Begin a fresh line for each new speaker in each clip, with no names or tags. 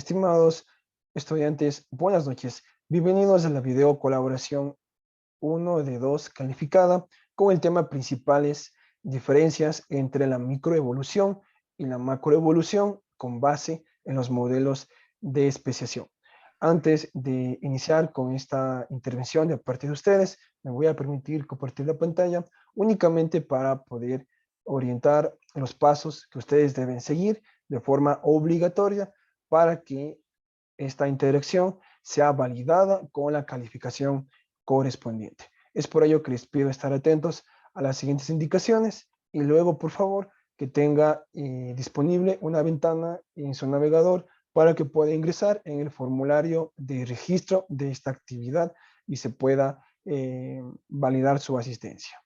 Estimados estudiantes, buenas noches. Bienvenidos a la video colaboración 1 de 2 calificada con el tema principales diferencias entre la microevolución y la macroevolución con base en los modelos de especiación. Antes de iniciar con esta intervención de parte de ustedes, me voy a permitir compartir la pantalla únicamente para poder orientar los pasos que ustedes deben seguir de forma obligatoria para que esta interacción sea validada con la calificación correspondiente. Es por ello que les pido estar atentos a las siguientes indicaciones y luego, por favor, que tenga disponible una ventana en su navegador para que pueda ingresar en el formulario de registro de esta actividad y se pueda validar su asistencia.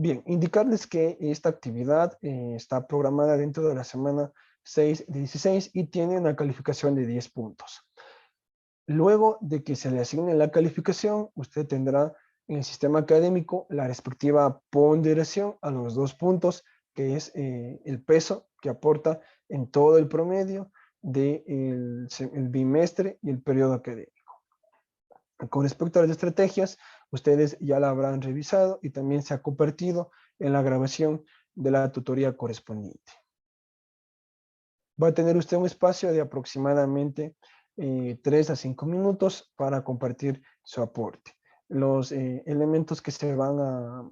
Bien, indicarles que esta actividad está programada dentro de la semana 6 de 16 y tiene una calificación de 10 puntos. Luego de que se le asigne la calificación, usted tendrá en el sistema académico la respectiva ponderación a los 2 puntos, que es el peso que aporta en todo el promedio del bimestre y el periodo académico. Con respecto a las estrategias, ustedes ya la habrán revisado y también se ha compartido en la grabación de la tutoría correspondiente. Va a tener usted un espacio de aproximadamente 3 a 5 minutos para compartir su aporte. Los elementos que se van a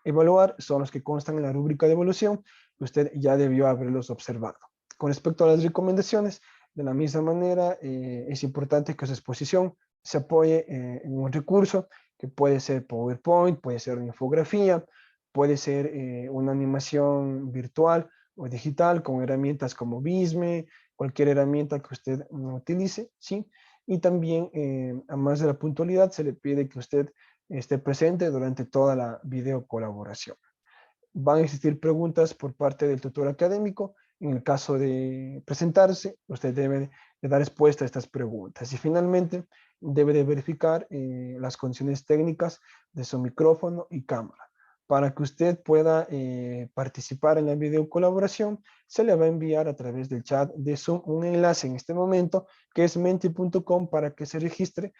evaluar son los que constan en la rúbrica de evaluación, que usted ya debió haberlos observado. Con respecto a las recomendaciones, de la misma manera, es importante que su exposición se apoye en un recurso que puede ser PowerPoint, puede ser una infografía, puede ser una animación virtual o digital con herramientas como Visme, cualquier herramienta que usted utilice, ¿sí? Y también, además de la puntualidad, se le pide que usted esté presente durante toda la video colaboración. Van a existir preguntas por parte del tutor académico. En el caso de presentarse, usted debe de dar respuesta a estas preguntas. Y finalmente, debe de verificar las condiciones técnicas de su micrófono y cámara. Para que usted pueda participar en la video colaboración, se le va a enviar a través del chat de Zoom un enlace en este momento, que es menti.com, para que se registre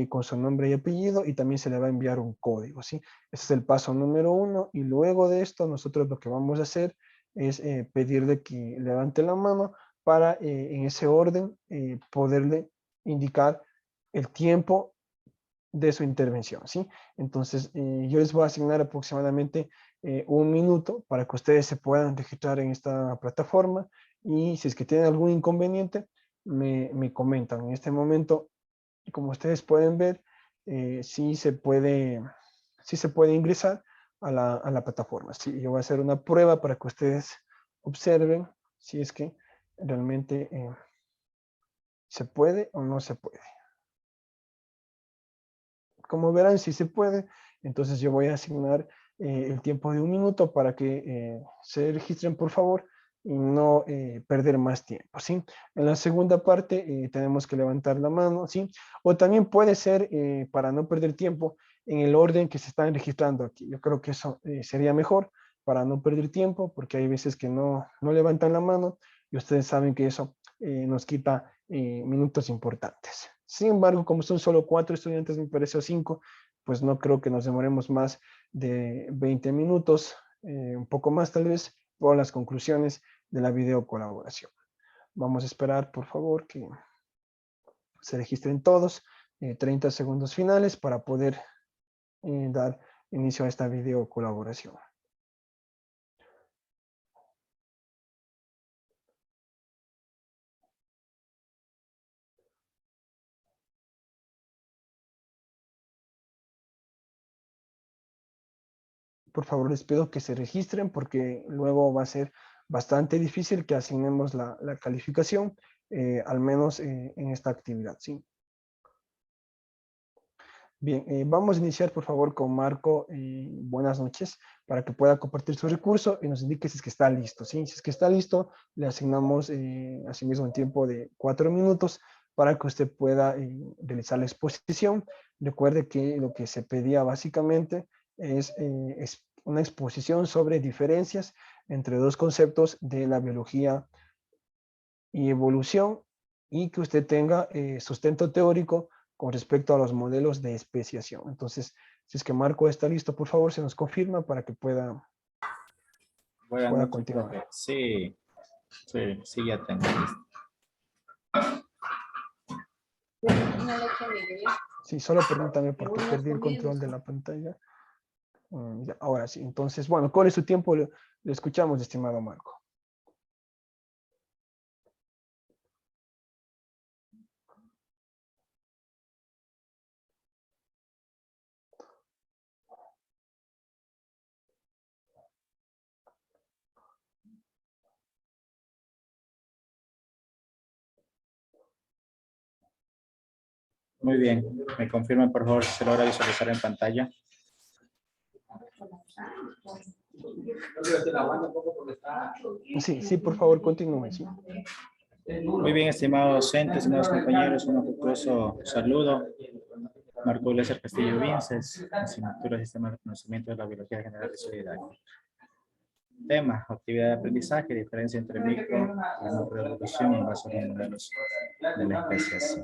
con su nombre y apellido, y también se le va a enviar un código, ¿sí? Ese es el paso número 1, y luego de esto nosotros lo que vamos a hacer es pedirle que levante la mano para en ese orden poderle indicar el tiempo de su intervención, ¿sí? Entonces, yo les voy a asignar aproximadamente 1 minuto para que ustedes se puedan registrar en esta plataforma, y si es que tienen algún inconveniente, me comentan. En este momento, como ustedes pueden ver, sí se puede ingresar a la plataforma. Sí, yo voy a hacer una prueba para que ustedes observen si es que realmente se puede o no se puede. Como verán, si se puede, entonces yo voy a asignar el tiempo de 1 minuto para que se registren, por favor, y no perder más tiempo, ¿sí? En la segunda parte tenemos que levantar la mano, ¿sí? O también puede ser, para no perder tiempo, en el orden que se están registrando aquí. Yo creo que eso sería mejor para no perder tiempo, porque hay veces que no levantan la mano y ustedes saben que eso nos quita minutos importantes. Sin embargo, como son solo 4 estudiantes, me parece, o 5, pues no creo que nos demoremos más de 20 minutos, un poco más tal vez, por las conclusiones de la video colaboración. Vamos a esperar, por favor, que se registren todos, 30 segundos finales para poder dar inicio a esta video colaboración. Por favor, les pido que se registren porque luego va a ser bastante difícil que asignemos la calificación, al menos en esta actividad, ¿sí? Bien, vamos a iniciar por favor con Marco. Buenas noches, para que pueda compartir su recurso y nos indique si es que está listo, ¿sí? Si es que está listo, le asignamos asimismo un tiempo de 4 minutos para que usted pueda realizar la exposición. Recuerde que lo que se pedía básicamente es una exposición sobre diferencias entre dos conceptos de la biología y evolución, y que usted tenga sustento teórico con respecto a los modelos de especiación. Entonces, si es que Marco está listo, por favor, se nos confirma para que pueda
Buenas noches,
continuar.
profe. Sí, sí, ya tengo listo.
Sí, solo permítame porque perdí el control de la pantalla. Ya, ahora sí, entonces, bueno, ¿cuál es su tiempo? Le escuchamos, estimado Marco.
Muy bien. ¿Me confirman, por favor, si se logra visualizar en pantalla?
Sí, sí, por favor, continúe. Sí.
Muy bien, estimados docentes, estimados compañeros, un afectuoso saludo. Marco Iglesias Castillo Vinces, asignatura de Sistema de Conocimiento de la Biología General y Solidaria. Tema, actividad de aprendizaje, diferencia entre micro y macroevolución en base a los modelos de la especie.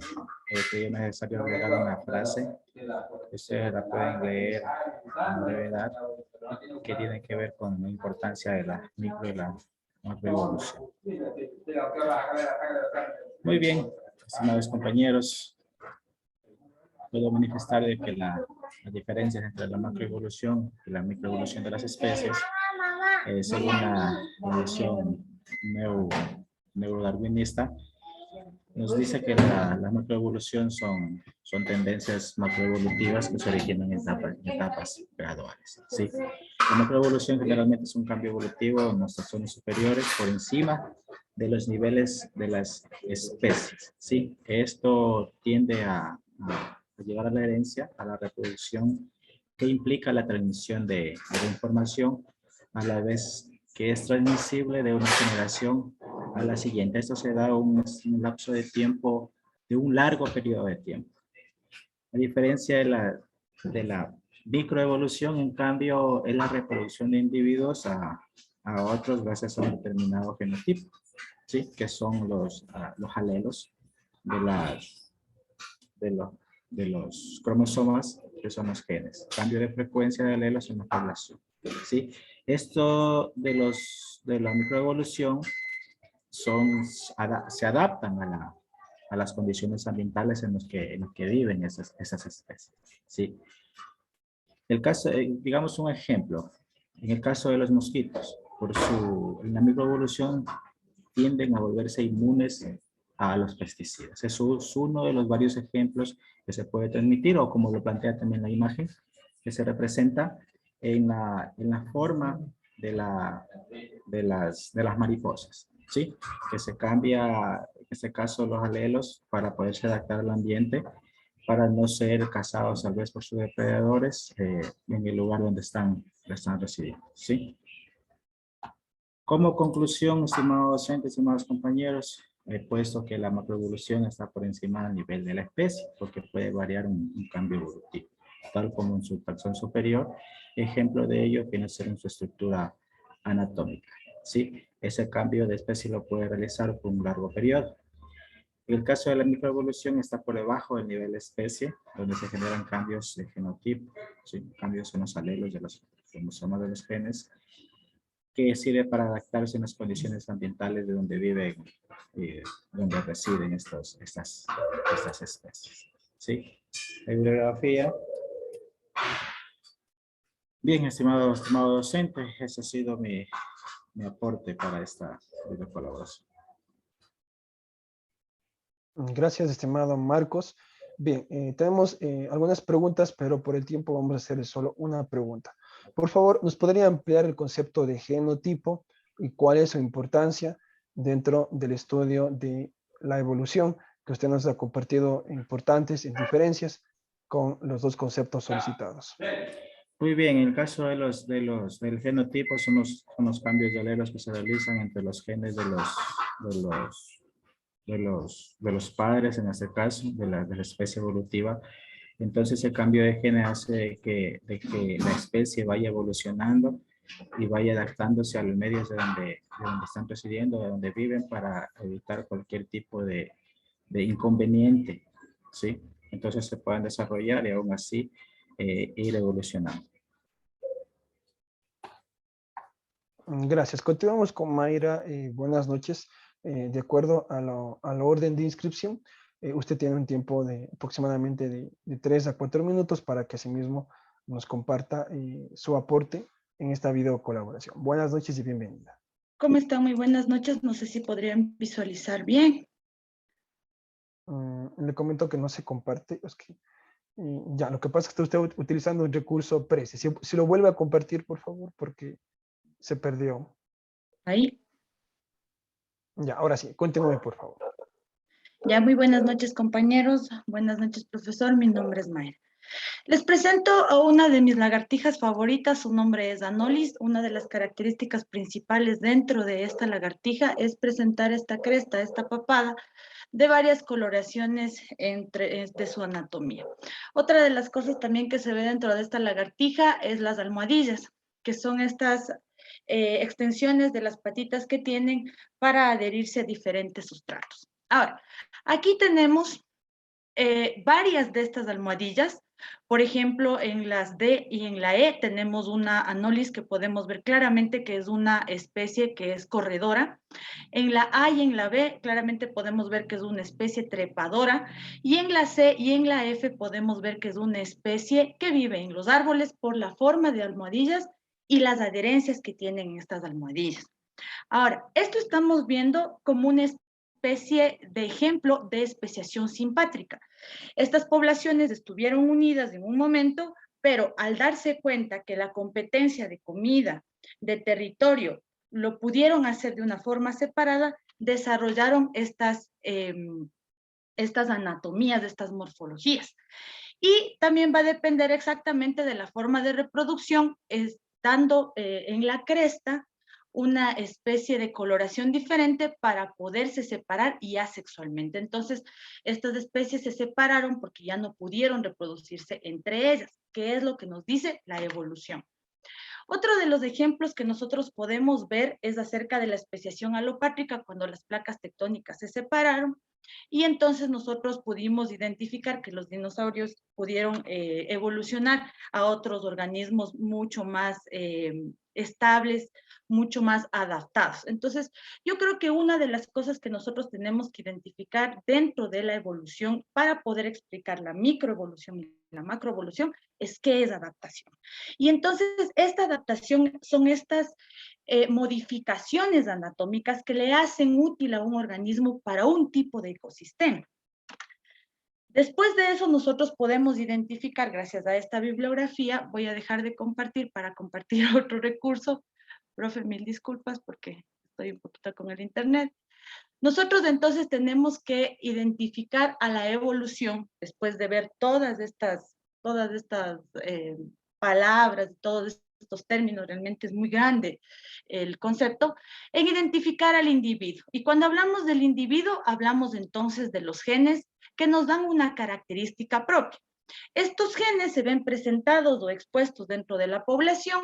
Que es necesario agregar una frase, que ustedes la pueden leer en brevedad, que tiene que ver con la importancia de la micro y la macroevolución. Muy bien, estimados compañeros, puedo manifestar de que las diferencias entre la macroevolución y la microevolución de las especies, según la visión neurodarwinista, nos dice que la macroevolución son tendencias macroevolutivas que se originan en etapas graduales. ¿Sí? La macroevolución generalmente es un cambio evolutivo en las zonas superiores por encima de los niveles de las especies. ¿Sí? Esto tiende a llevar a la herencia, a la reproducción, que implica la transmisión de la información, a la vez que es transmisible de una generación a la siguiente. Esto se da un lapso de tiempo, de un largo periodo de tiempo. A diferencia de la microevolución, en cambio, es la reproducción de individuos a otros gracias a un determinado genotipo, ¿sí? Que son los alelos de los cromosomas, que son los genes. Cambio de frecuencia de alelos en la población, ¿sí? Esto de la microevolución se adaptan a las condiciones ambientales en las que viven esas especies, ¿sí? El caso, digamos un ejemplo, en el caso de los mosquitos, en la microevolución tienden a volverse inmunes a los pesticidas. Eso es uno de los varios ejemplos que se puede transmitir, o como lo plantea también la imagen, que se representa en la forma de las mariposas, ¿sí? Que se cambia, en este caso, los alelos para poderse adaptar al ambiente, para no ser cazados tal vez por sus depredadores en el lugar donde están residiendo, ¿sí? Como conclusión, estimados docentes, estimados compañeros, he puesto que la macroevolución está por encima del nivel de la especie, porque puede variar un cambio evolutivo, tal como en su taxón superior. Ejemplo de ello viene a ser en su estructura anatómica, ¿sí? Ese cambio de especie lo puede realizar por un largo periodo. En el caso de la microevolución está por debajo del nivel de especie, donde se generan cambios de genotipo, ¿sí? Cambios en los alelos de los cromosomas de los genes, que sirve para adaptarse en las condiciones ambientales de donde viven, donde residen estas especies. ¿Sí? La bibliografía. Bien, estimado docente, ese ha sido mi aporte para esta colaboración.
Gracias, estimado Marcos. Bien, tenemos algunas preguntas, pero por el tiempo vamos a hacer solo una pregunta. Por favor, ¿nos podría ampliar el concepto de genotipo y cuál es su importancia dentro del estudio de la evolución, que usted nos ha compartido importantes diferencias con los dos conceptos solicitados?
Muy bien, en el caso del genotipo son los cambios de alelos que se realizan entre los genes de los padres, en este caso, de la especie evolutiva, Entonces el cambio de genes hace de que la especie vaya evolucionando y vaya adaptándose a los medios de donde están residiendo, de donde viven, para evitar cualquier tipo de inconveniente, ¿sí? Entonces se puedan desarrollar y aún así ir evolucionando.
Gracias. Continuamos con Mayra. Buenas noches. De acuerdo a la orden de inscripción, usted tiene un tiempo de aproximadamente de 3 a 4 minutos para que asimismo nos comparta su aporte en esta video colaboración. Buenas noches y bienvenida.
¿Cómo están? Muy buenas noches. No sé si podrían visualizar bien.
Le comento que no se comparte. Es que, ya, lo que pasa es que está usted utilizando un recurso Prezi. Si lo vuelve a compartir, por favor, porque se perdió.
Ahí.
Ya, ahora sí, continúe, por favor.
Ya, muy buenas noches, compañeros. Buenas noches, profesor. Mi nombre es Mayra. Les presento a una de mis lagartijas favoritas. Su nombre es Anolis. Una de las características principales dentro de esta lagartija es presentar esta cresta, esta papada, de varias coloraciones de su anatomía. Otra de las cosas también que se ve dentro de esta lagartija es las almohadillas, que son estas extensiones de las patitas que tienen para adherirse a diferentes sustratos. Ahora, aquí tenemos varias de estas almohadillas. Por ejemplo, en las D y en la E tenemos una Anolis que podemos ver claramente que es una especie que es corredora. En la A y en la B claramente podemos ver que es una especie trepadora. Y en la C y en la F podemos ver que es una especie que vive en los árboles por la forma de almohadillas y las adherencias que tienen estas almohadillas. Ahora, esto estamos viendo como una especie de ejemplo de especiación simpátrica. Estas poblaciones estuvieron unidas en un momento, pero al darse cuenta que la competencia de comida, de territorio, lo pudieron hacer de una forma separada, desarrollaron estas anatomías, estas morfologías. Y también va a depender exactamente de la forma de reproducción, estando en la cresta una especie de coloración diferente para poderse separar y asexualmente. Entonces, estas especies se separaron porque ya no pudieron reproducirse entre ellas, que es lo que nos dice la evolución. Otro de los ejemplos que nosotros podemos ver es acerca de la especiación alopátrica, cuando las placas tectónicas se separaron, y entonces nosotros pudimos identificar que los dinosaurios pudieron evolucionar a otros organismos mucho más estables, mucho más adaptados. Entonces, yo creo que una de las cosas que nosotros tenemos que identificar dentro de la evolución para poder explicar la microevolución y la macroevolución es qué es adaptación. Y entonces, esta adaptación son estas modificaciones anatómicas que le hacen útil a un organismo para un tipo de ecosistema. Después de eso, nosotros podemos identificar, gracias a esta bibliografía, voy a dejar de compartir para compartir otro recurso. Profe, mil disculpas porque estoy un poquito con el internet. Nosotros entonces tenemos que identificar a la evolución, después de ver todas estas palabras, todos estos términos, realmente es muy grande el concepto, en identificar al individuo. Y cuando hablamos del individuo, hablamos entonces de los genes que nos dan una característica propia. Estos genes se ven presentados o expuestos dentro de la población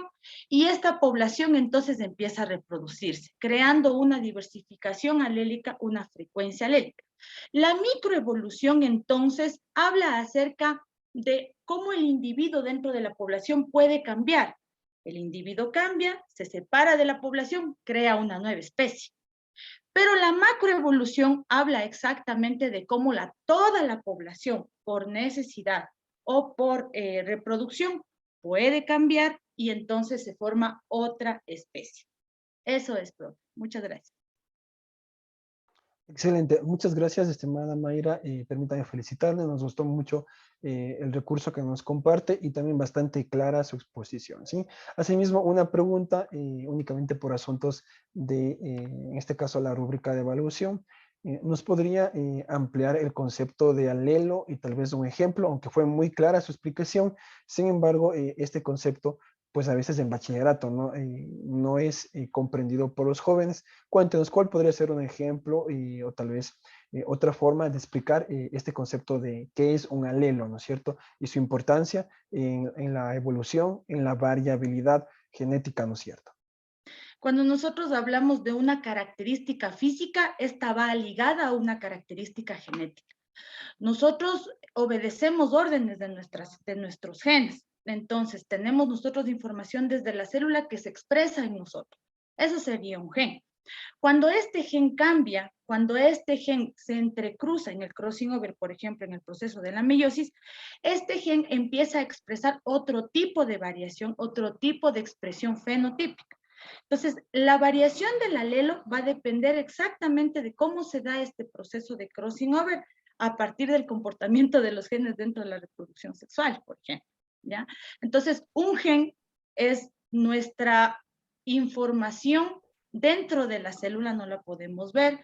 y esta población entonces empieza a reproducirse, creando una diversificación alélica, una frecuencia alélica. La microevolución entonces habla acerca de cómo el individuo dentro de la población puede cambiar. El individuo cambia, se separa de la población, crea una nueva especie. Pero la macroevolución habla exactamente de cómo toda la población, por necesidad o por reproducción, puede cambiar y entonces se forma otra especie. Eso es, profe. Muchas gracias.
Excelente, muchas gracias, estimada Mayra. Permítame felicitarle, nos gustó mucho el recurso que nos comparte y también bastante clara su exposición, ¿sí? Asimismo, una pregunta únicamente por asuntos de, en este caso, la rúbrica de evaluación. ¿Nos podría ampliar el concepto de alelo y tal vez un ejemplo, aunque fue muy clara su explicación? Sin embargo, este concepto pues a veces en bachillerato no es comprendido por los jóvenes. Cuéntenos, ¿cuál podría ser un ejemplo o tal vez otra forma de explicar este concepto de qué es un alelo, ¿no es cierto? Y su importancia en la evolución, en la variabilidad genética, ¿no es cierto?
Cuando nosotros hablamos de una característica física, esta va ligada a una característica genética. Nosotros obedecemos órdenes de nuestros genes. Entonces, tenemos nosotros información desde la célula que se expresa en nosotros. Eso sería un gen. Cuando este gen cambia, cuando este gen se entrecruza en el crossing over, por ejemplo, en el proceso de la meiosis, este gen empieza a expresar otro tipo de variación, otro tipo de expresión fenotípica. Entonces, la variación del alelo va a depender exactamente de cómo se da este proceso de crossing over a partir del comportamiento de los genes dentro de la reproducción sexual, por ejemplo, ¿ya? Entonces, un gen es nuestra información dentro de la célula, no la podemos ver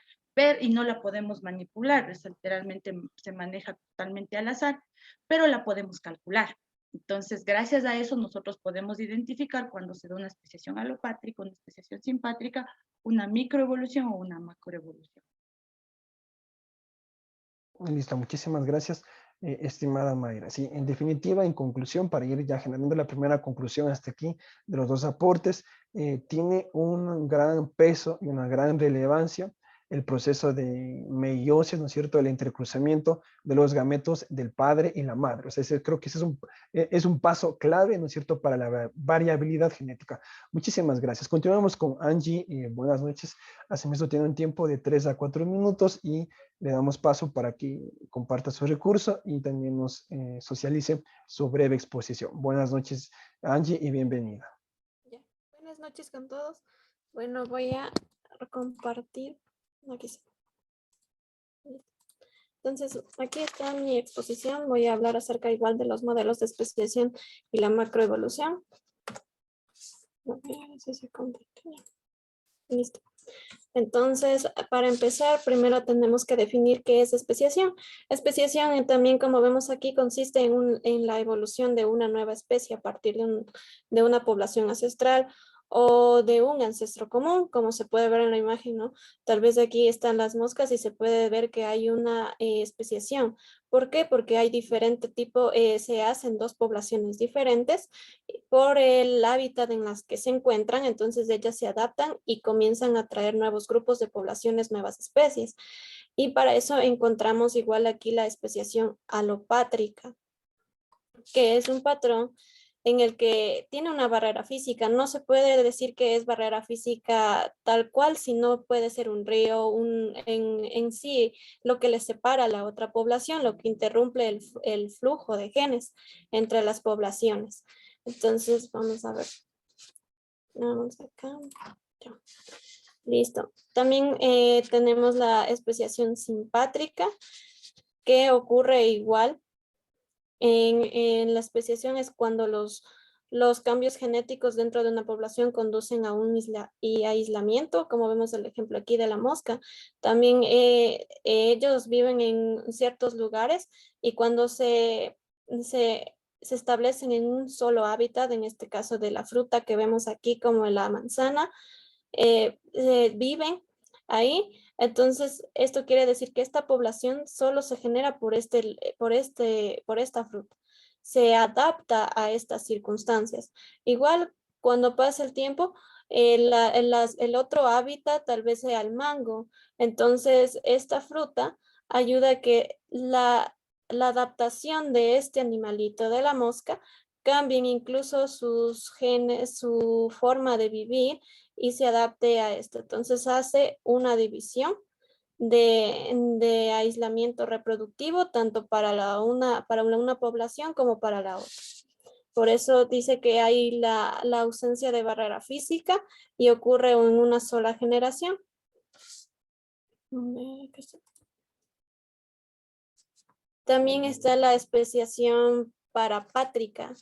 y no la podemos manipular, es literalmente se maneja totalmente al azar, pero la podemos calcular. Entonces, gracias a eso nosotros podemos identificar cuando se da una especiación alopátrica, una especiación simpátrica, una microevolución o una macroevolución.
Listo, muchísimas gracias, estimada Mayra. Sí, en definitiva, en conclusión, para ir ya generando la primera conclusión hasta aquí de los dos aportes, tiene un gran peso y una gran relevancia el proceso de meiosis, ¿no es cierto?, el entrecruzamiento de los gametos del padre y la madre. O sea, creo que ese es un paso clave, ¿no es cierto?, para la variabilidad genética. Muchísimas gracias. Continuamos con Angie. Buenas noches. Asimismo, tiene un tiempo de 3 a 4 minutos y le damos paso para que comparta su recurso y también nos socialice su breve exposición. Buenas noches, Angie, y bienvenida.
Ya. Buenas noches con todos. Bueno, voy a compartir. Aquí sí. Entonces, aquí está mi exposición. Voy a hablar acerca igual de los modelos de especiación y la macroevolución. A ver si se convierte. Listo. Entonces, para empezar, primero tenemos que definir qué es especiación. Especiación también, como vemos aquí, consiste en la evolución de una nueva especie a partir de una población ancestral o de un ancestro común, como se puede ver en la imagen, ¿no? Tal vez aquí están las moscas y se puede ver que hay una especiación. ¿Por qué? Porque hay diferente tipo, se hacen dos poblaciones diferentes por el hábitat en las que se encuentran, entonces ellas se adaptan y comienzan a traer nuevos grupos de poblaciones, nuevas especies. Y para eso encontramos igual aquí la especiación alopátrica, que es un patrón en el que tiene una barrera física. No se puede decir que es barrera física tal cual, sino puede ser un río, en sí lo que le separa a la otra población, lo que interrumpe el flujo de genes entre las poblaciones. Entonces, vamos a ver. Vamos acá. Ya. Listo. También tenemos la especiación simpátrica, que ocurre igual. En la especiación es cuando los cambios genéticos dentro de una población conducen a un aislamiento, como vemos el ejemplo aquí de la mosca. También ellos viven en ciertos lugares y cuando se establecen en un solo hábitat, en este caso de la fruta que vemos aquí como la manzana, viven ahí. Entonces, esto quiere decir que esta población solo se genera por esta fruta. Se adapta a estas circunstancias. Igual, cuando pasa el tiempo, el otro hábitat tal vez sea el mango. Entonces, esta fruta ayuda a que la adaptación de este animalito, de la mosca, cambien incluso sus genes, su forma de vivir y se adapte a esto. Entonces hace una división de aislamiento reproductivo tanto para una población como para la otra. Por eso dice que hay la ausencia de barrera física y ocurre en una sola generación. También está la especiación parapátrica.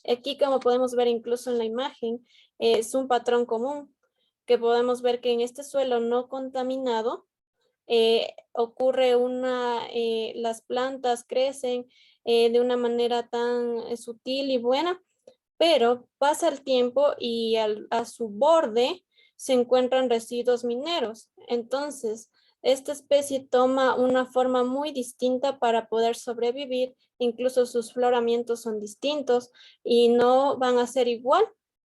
Aquí, como podemos ver incluso en la imagen, es un patrón común que podemos ver que en este suelo no contaminado ocurre las plantas crecen de una manera tan sutil y buena pero pasa el tiempo y a su borde se encuentran residuos mineros. Entonces, esta especie toma una forma muy distinta para poder sobrevivir, incluso sus floramientos son distintos y no van a ser igual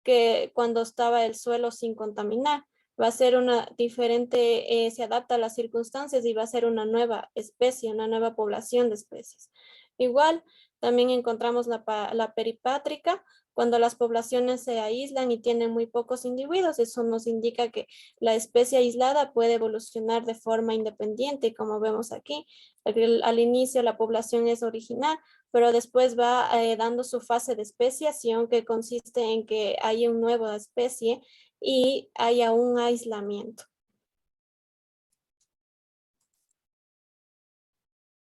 que cuando estaba el suelo sin contaminar. Va a ser una diferente, se adapta a las circunstancias y va a ser una nueva especie, una nueva población de especies. Igual, también encontramos la peripátrica, cuando las poblaciones se aíslan y tienen muy pocos individuos. Eso nos indica que la especie aislada puede evolucionar de forma independiente, como vemos aquí. Al inicio la población es original, pero después va dando su fase de especiación, que consiste en que haya una nueva especie y haya un aislamiento.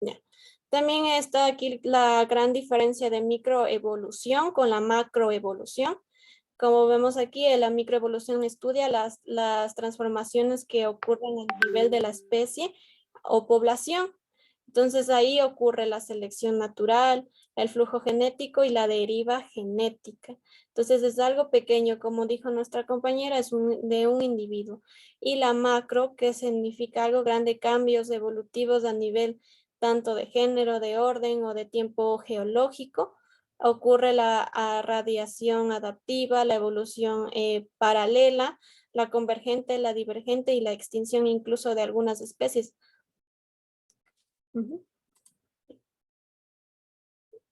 Ya. También está aquí la gran diferencia de microevolución con la macroevolución. Como vemos aquí, la microevolución estudia las transformaciones que ocurren a nivel de la especie o población. Entonces ahí ocurre la selección natural, el flujo genético y la deriva genética. Entonces es algo pequeño, como dijo nuestra compañera, es de un individuo. Y la macro, que significa algo grande, cambios evolutivos a nivel tanto de género, de orden o de tiempo geológico. Ocurre la radiación adaptiva, la evolución paralela, la convergente, la divergente y la extinción incluso de algunas especies. Ujú.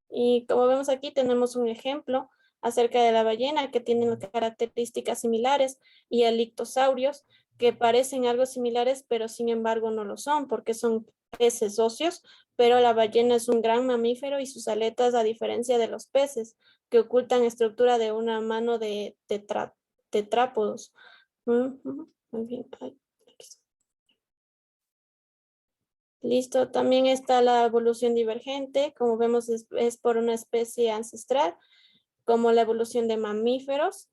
Y como vemos aquí, tenemos un ejemplo acerca de la ballena que tienen características similares y a ictosaurios que parecen algo similares, pero sin embargo no lo son porque son peces óseos, pero la ballena es un gran mamífero y sus aletas, a diferencia de los peces, que ocultan estructura de una mano de tetrápodos. Muy bien. Ay, aquí está. Listo, también está la evolución divergente, como vemos es por una especie ancestral, como la evolución de mamíferos.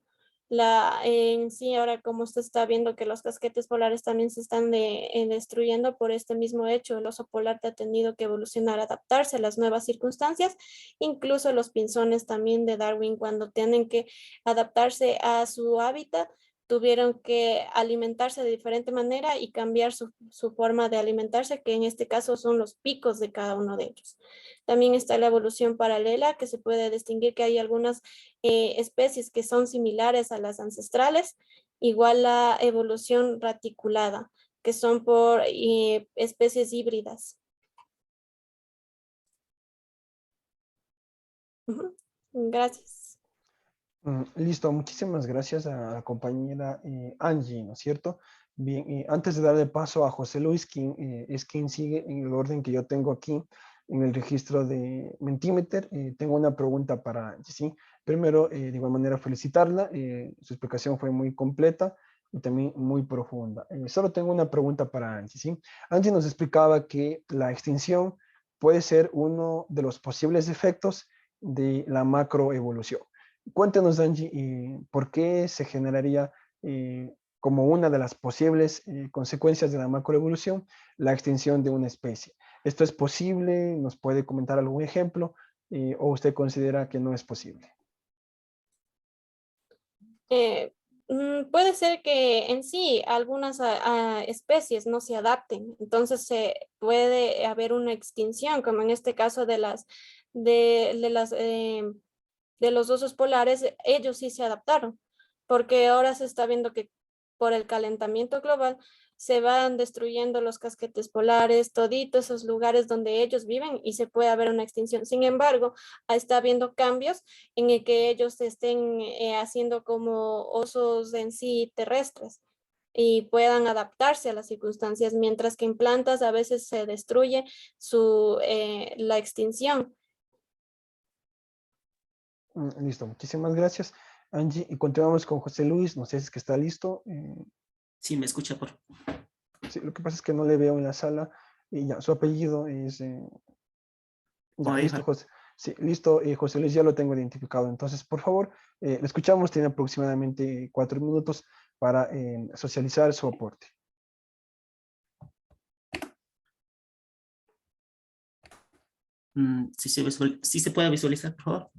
En sí, ahora como usted está viendo que los casquetes polares también se están destruyendo por este mismo hecho, el oso polar ha tenido que evolucionar, adaptarse a las nuevas circunstancias, incluso los pinzones también de Darwin cuando tienen que adaptarse a su hábitat, tuvieron que alimentarse de diferente manera y cambiar su forma de alimentarse, que en este caso son los picos de cada uno de ellos. También está la evolución paralela, que se puede distinguir que hay algunas especies que son similares a las ancestrales, igual la evolución raticulada, que son por especies híbridas. Ujú. Gracias.
Listo, muchísimas gracias a la compañera Angie, ¿no es cierto? Bien, antes de darle paso a José Luis, quien es quien sigue en el orden que yo tengo aquí en el registro de Mentimeter, tengo una pregunta para Angie, ¿sí? Primero, de igual manera, felicitarla, su explicación fue muy completa y también muy profunda. Solo tengo una pregunta para Angie, ¿sí? Angie nos explicaba que la extinción puede ser uno de los posibles efectos de la macroevolución. Cuéntanos, Angie, ¿por qué se generaría como una de las posibles consecuencias de la macroevolución la extinción de una especie? ¿Esto es posible? ¿Nos puede comentar algún ejemplo? ¿O usted considera que no es posible?
Puede ser que en sí algunas especies no se adapten, entonces puede haber una extinción, como en este caso de los osos polares. Ellos sí se adaptaron, porque ahora se está viendo que por el calentamiento global se van destruyendo los casquetes polares, toditos esos lugares donde ellos viven y se puede haber una extinción. Sin embargo, está habiendo cambios en el que ellos se estén haciendo como osos en sí terrestres y puedan adaptarse a las circunstancias, mientras que en plantas a veces se destruye la extinción.
Listo, muchísimas gracias, Angie. Y continuamos con José Luis, no sé si es que está listo.
Sí, me escucha por...
Sí, lo que pasa es que no le veo en la sala. Y ya, su apellido es... ya, listo,
Oveja.
José. Sí, listo, José Luis, ya lo tengo identificado. Entonces, por favor, lo escuchamos, tiene aproximadamente 4 minutos para socializar su aporte.
Sí se puede visualizar, por favor.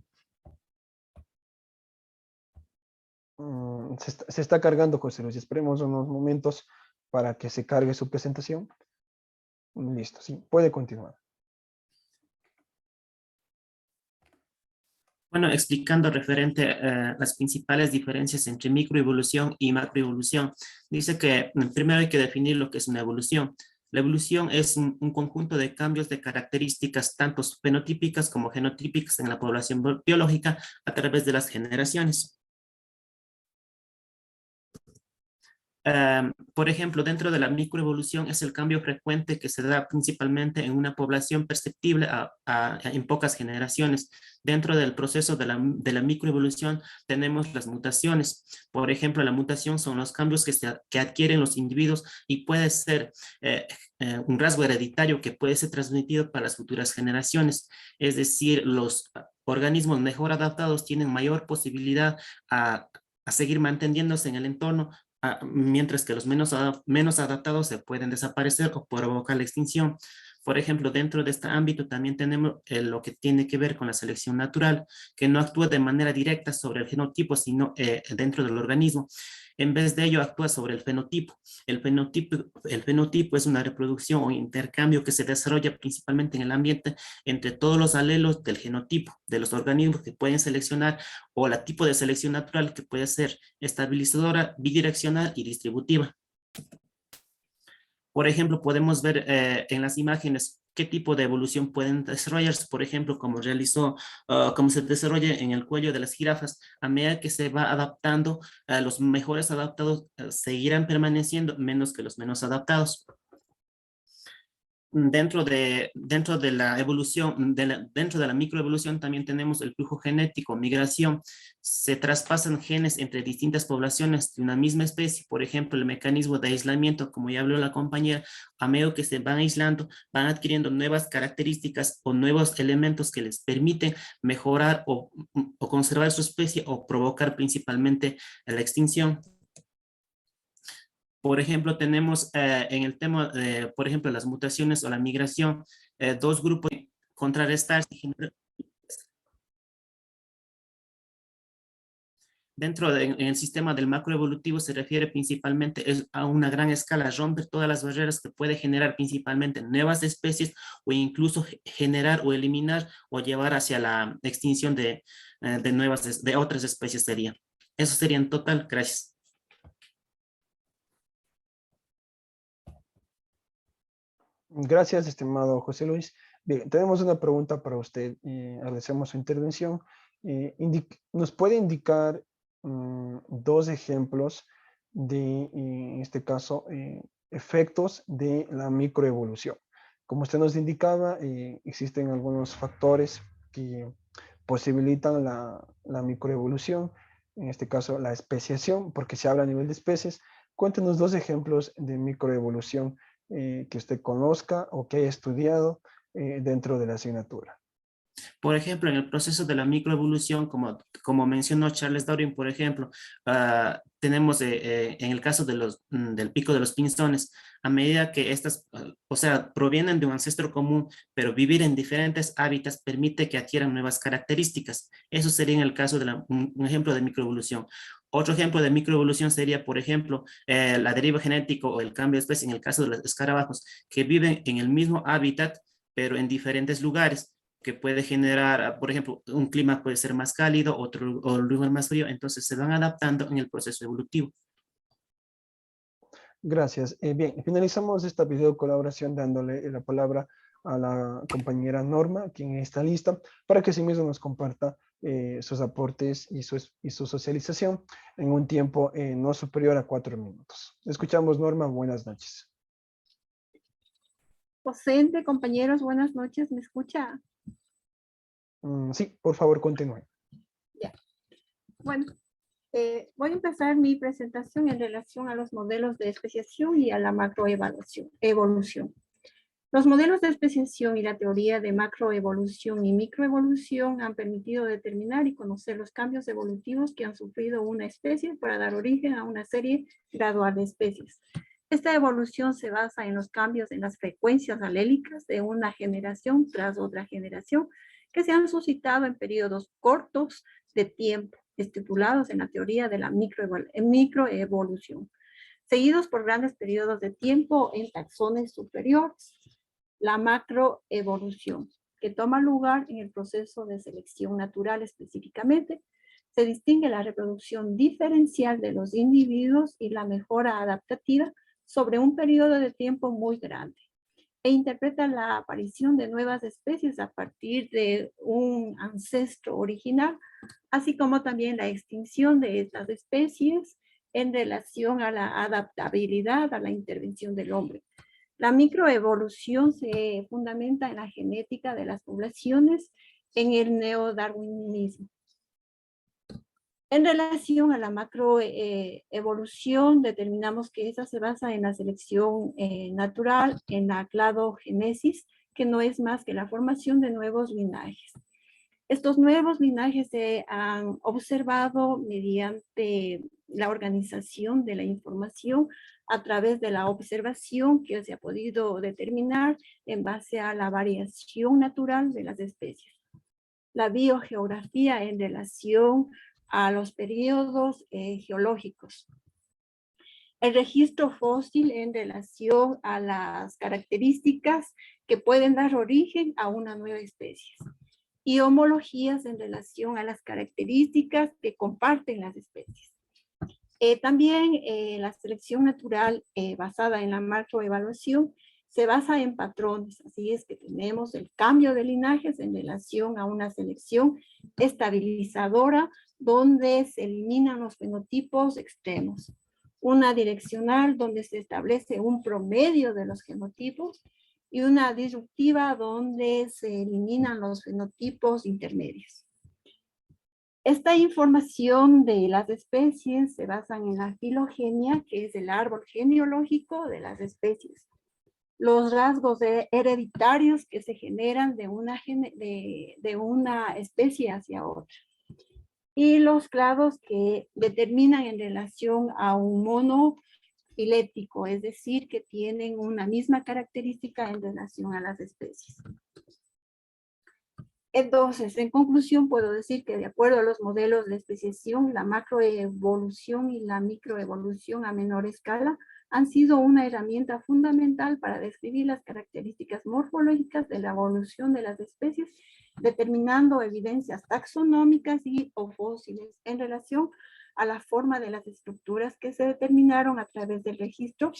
Se está cargando, José Luis. Esperemos unos momentos para que se cargue su presentación. Listo, sí, puede continuar.
Bueno, explicando referente a las principales diferencias entre microevolución y macroevolución. Dice que primero hay que definir lo que es una evolución. La evolución es un conjunto de cambios de características tanto fenotípicas como genotípicas en la población biológica a través de las generaciones. Por ejemplo, dentro de la microevolución es el cambio frecuente que se da principalmente en una población perceptible en pocas generaciones. Dentro del proceso de la microevolución tenemos las mutaciones. Por ejemplo, la mutación son los cambios que adquieren los individuos y puede ser un rasgo hereditario que puede ser transmitido para las futuras generaciones. Es decir, los organismos mejor adaptados tienen mayor posibilidad a seguir manteniéndose en el entorno, mientras que los menos adaptados se pueden desaparecer o provocar la extinción. Por ejemplo, dentro de este ámbito también tenemos lo que tiene que ver con la selección natural, que no actúa de manera directa sobre el genotipo, sino dentro del organismo. En vez de ello, actúa sobre el fenotipo. El fenotipo es una reproducción o intercambio que se desarrolla principalmente en el ambiente entre todos los alelos del genotipo, de los organismos que pueden seleccionar, o la tipo de selección natural que puede ser estabilizadora, bidireccional y distributiva. Por ejemplo, podemos ver en las imágenes qué tipo de evolución pueden desarrollarse, por ejemplo, como se desarrolla en el cuello de las jirafas. A medida que se va adaptando, los mejores adaptados seguirán permaneciendo, menos que los menos adaptados. Dentro de la evolución, dentro de la microevolución también tenemos el flujo genético, migración. Se traspasan genes entre distintas poblaciones de una misma especie. Por ejemplo, el mecanismo de aislamiento, como ya habló la compañera, a medida que se van aislando, van adquiriendo nuevas características o nuevos elementos que les permiten mejorar o conservar su especie o provocar principalmente la extinción. Por ejemplo, tenemos en el tema de, por ejemplo, las mutaciones o la migración, dos grupos contrarrestarse. En el sistema del macroevolutivo se refiere principalmente a una gran escala, romper todas las barreras que puede generar principalmente nuevas especies o incluso generar o eliminar o llevar hacia la extinción de otras especies sería. Eso sería en total. Gracias.
Gracias, estimado José Luis. Bien, tenemos una pregunta para usted. Agradecemos su intervención. ¿Nos puede indicar dos ejemplos de, en este caso, efectos de la microevolución? Como usted nos indicaba, existen algunos factores que posibilitan la microevolución, en este caso la especiación, porque se habla a nivel de especies. Cuéntenos dos ejemplos de microevolución que usted conozca o que haya estudiado dentro de la asignatura.
Por ejemplo, en el proceso de la microevolución, como mencionó Charles Darwin, por ejemplo, tenemos en el caso del pico de los pinzones, a medida que estas, o sea, provienen de un ancestro común, pero vivir en diferentes hábitats permite que adquieran nuevas características. Eso sería en el caso de un ejemplo de microevolución. Otro ejemplo de microevolución sería, por ejemplo, la deriva genética o el cambio de especie en el caso de los escarabajos, que viven en el mismo hábitat, pero en diferentes lugares, que puede generar, por ejemplo, un clima puede ser más cálido, otro lugar más frío, entonces se van adaptando en el proceso evolutivo.
Gracias. Bien, finalizamos esta video colaboración dándole la palabra a la compañera Norma, quien está lista, para que sí mismo nos comparta sus aportes y su socialización en un tiempo no superior a 4 minutos. Escuchamos, Norma, buenas noches.
Docente, compañeros, buenas noches, ¿me escucha?
Sí, por favor, continúe.
Ya. Bueno, voy a empezar mi presentación en relación a los modelos de especiación y a la macroevolución. Los modelos de especiación y la teoría de macroevolución y microevolución han permitido determinar y conocer los cambios evolutivos que han sufrido una especie para dar origen a una serie gradual de especies. Esta evolución se basa en los cambios en las frecuencias alélicas de una generación tras otra generación que se han suscitado en periodos cortos de tiempo estipulados en la teoría de la microevolución, seguidos por grandes periodos de tiempo en taxones superiores. La macroevolución, que toma lugar en el proceso de selección natural específicamente, se distingue la reproducción diferencial de los individuos y la mejora adaptativa sobre un periodo de tiempo muy grande, e interpreta la aparición de nuevas especies a partir de un ancestro original, así como también la extinción de estas especies en relación a la adaptabilidad a la intervención del hombre. La microevolución se fundamenta en la genética de las poblaciones en el neodarwinismo. En relación a la macroevolución, determinamos que esa se basa en la selección natural, en la cladogénesis, que no es más que la formación de nuevos linajes. Estos nuevos linajes se han observado mediante la organización de la información a través de la observación que se ha podido determinar en base a la variación natural de las especies. La biogeografía en relación a los periodos geológicos. El registro fósil en relación a las características que pueden dar origen a una nueva especie. Y homologías en relación a las características que comparten las especies. También la selección natural basada en la macroevaluación se basa en patrones, así es que tenemos el cambio de linajes en relación a una selección estabilizadora donde se eliminan los fenotipos extremos, una direccional donde se establece un promedio de los genotipos y una disruptiva donde se eliminan los fenotipos intermedios. Esta información de las especies se basa en la filogenia, que es el árbol genealógico de las especies. Los rasgos hereditarios que se generan de una especie hacia otra. Y los clados que determinan en relación a un mono filético, es decir, que tienen una misma característica en relación a las especies. Entonces, en conclusión, puedo decir que de acuerdo a los modelos de especiación, la macroevolución y la microevolución a menor escala han sido una herramienta fundamental para describir las características morfológicas de la evolución de las especies, determinando evidencias taxonómicas y o fósiles en relación a la forma de las estructuras que se determinaron a través del registro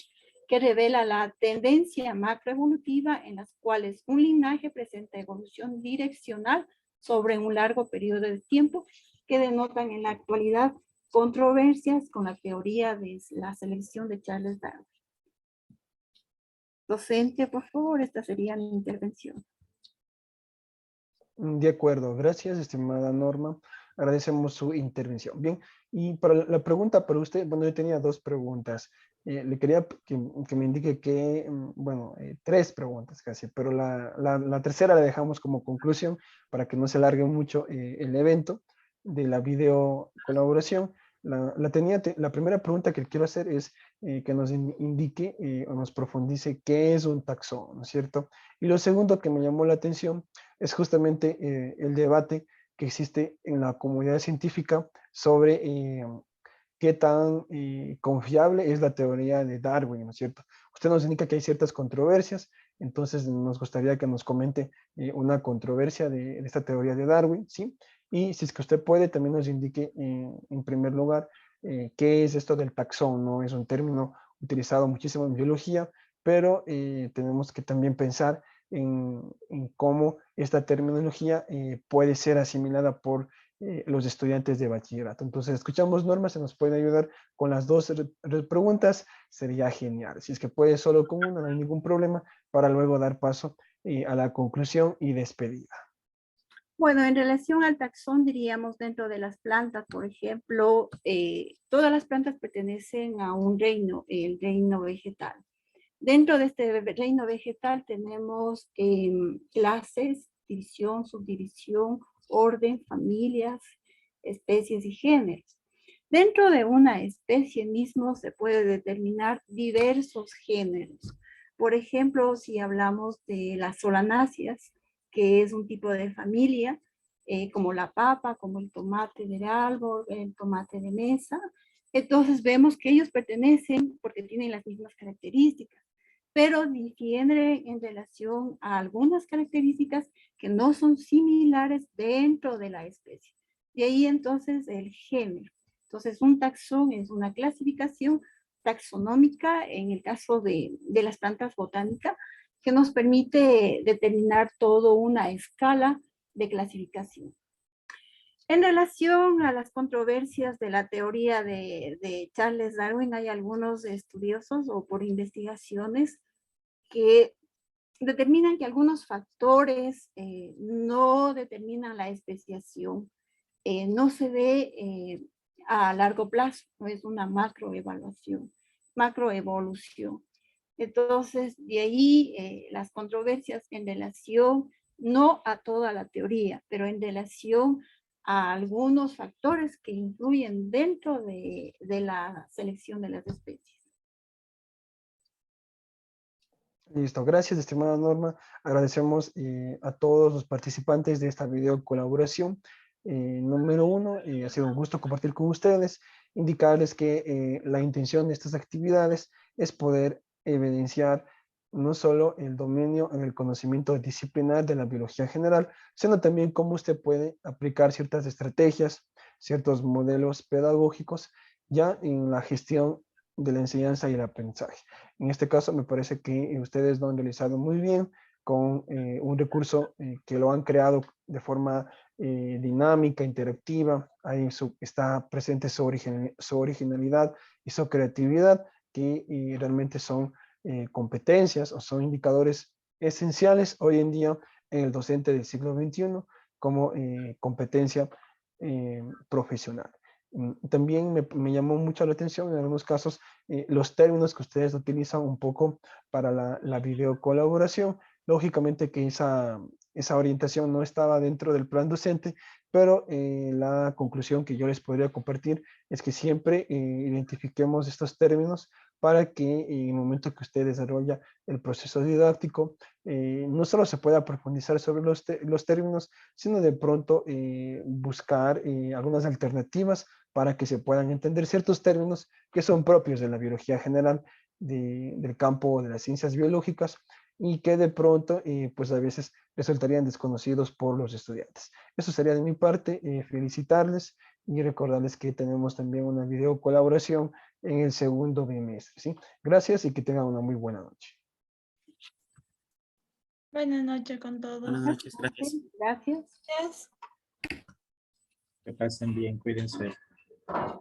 que revela la tendencia macroevolutiva en las cuales un linaje presenta evolución direccional sobre un largo periodo de tiempo que denotan en la actualidad controversias con la teoría de la selección de Charles Darwin. Docente, por favor, esta sería mi intervención.
De acuerdo, gracias, estimada Norma. Agradecemos su intervención. Bien, y para la pregunta para usted, bueno, yo tenía dos preguntas. Le quería que me indique que, bueno, tres preguntas casi, pero la tercera la dejamos como conclusión para que no se alargue mucho el evento de la video colaboración. La primera pregunta que quiero hacer es que nos indique o nos profundice qué es un taxón, ¿no es cierto? Y lo segundo que me llamó la atención es justamente el debate que existe en la comunidad científica sobre qué tan confiable es la teoría de Darwin, ¿no es cierto? Usted nos indica que hay ciertas controversias, entonces nos gustaría que nos comente una controversia de esta teoría de Darwin, ¿sí? Y si es que usted puede, también nos indique en primer lugar qué es esto del taxón, ¿no? Es un término utilizado muchísimo en biología, pero tenemos que también pensar en cómo esta terminología puede ser asimilada por los estudiantes de bachillerato. Entonces, escuchamos Norma, se nos puede ayudar con las dos preguntas, sería genial. Si es que puede solo con una, no hay ningún problema, para luego dar paso a la conclusión y despedida.
Bueno, en relación al taxón, diríamos dentro de las plantas, por ejemplo, todas las plantas pertenecen a un reino, el reino vegetal. Dentro de este reino vegetal tenemos clases, división, subdivisión, orden, familias, especies y géneros. Dentro de una especie mismo se puede determinar diversos géneros. Por ejemplo, si hablamos de las solanáceas, que es un tipo de familia, como la papa, como el tomate del árbol, el tomate de mesa. Entonces vemos que ellos pertenecen porque tienen las mismas características, pero difieren en relación a algunas características que no son similares dentro de la especie. De ahí entonces el género. Entonces un taxón es una clasificación taxonómica en el caso de las plantas botánicas que nos permite determinar toda una escala de clasificación. En relación a las controversias de la teoría de Charles Darwin, hay algunos estudiosos o por investigaciones que determinan que algunos factores no determinan la especiación. No se ve a largo plazo, no es una macroevaluación, macroevolución. Entonces, de ahí las controversias en relación, no a toda la teoría, pero en relación a algunos factores que influyen dentro de la selección de las especies.
Listo, gracias, estimada Norma. Agradecemos a todos los participantes de esta video colaboración. Número 1, ha sido un gusto compartir con ustedes, indicarles que la intención de estas actividades es poder evidenciar no solo el dominio en el conocimiento disciplinar de la biología general, sino también cómo usted puede aplicar ciertas estrategias, ciertos modelos pedagógicos ya en la gestión de la enseñanza y el aprendizaje. En este caso me parece que ustedes lo han realizado muy bien con un recurso que lo han creado de forma dinámica, interactiva. Ahí está presente su originalidad y su creatividad, que realmente son competencias o son indicadores esenciales hoy en día en el docente del siglo XXI como competencia profesional. También me llamó mucho la atención en algunos casos los términos que ustedes utilizan un poco para la video colaboración. Lógicamente que esa orientación no estaba dentro del plan docente, pero la conclusión que yo les podría compartir es que siempre identifiquemos estos términos para que en el momento que usted desarrolla el proceso didáctico, no solo se pueda profundizar sobre los términos, sino de pronto buscar algunas alternativas para que se puedan entender ciertos términos que son propios de la biología general, del campo de las ciencias biológicas, y que de pronto, pues a veces resultarían desconocidos por los estudiantes. Eso sería de mi parte, felicitarles y recordarles que tenemos también una video colaboración en el segundo bimestre, ¿sí? Gracias y que tengan una muy buena noche.
Buenas noches con todos.
Buenas noches, gracias.
Gracias.
Gracias.
Que pasen bien, cuídense.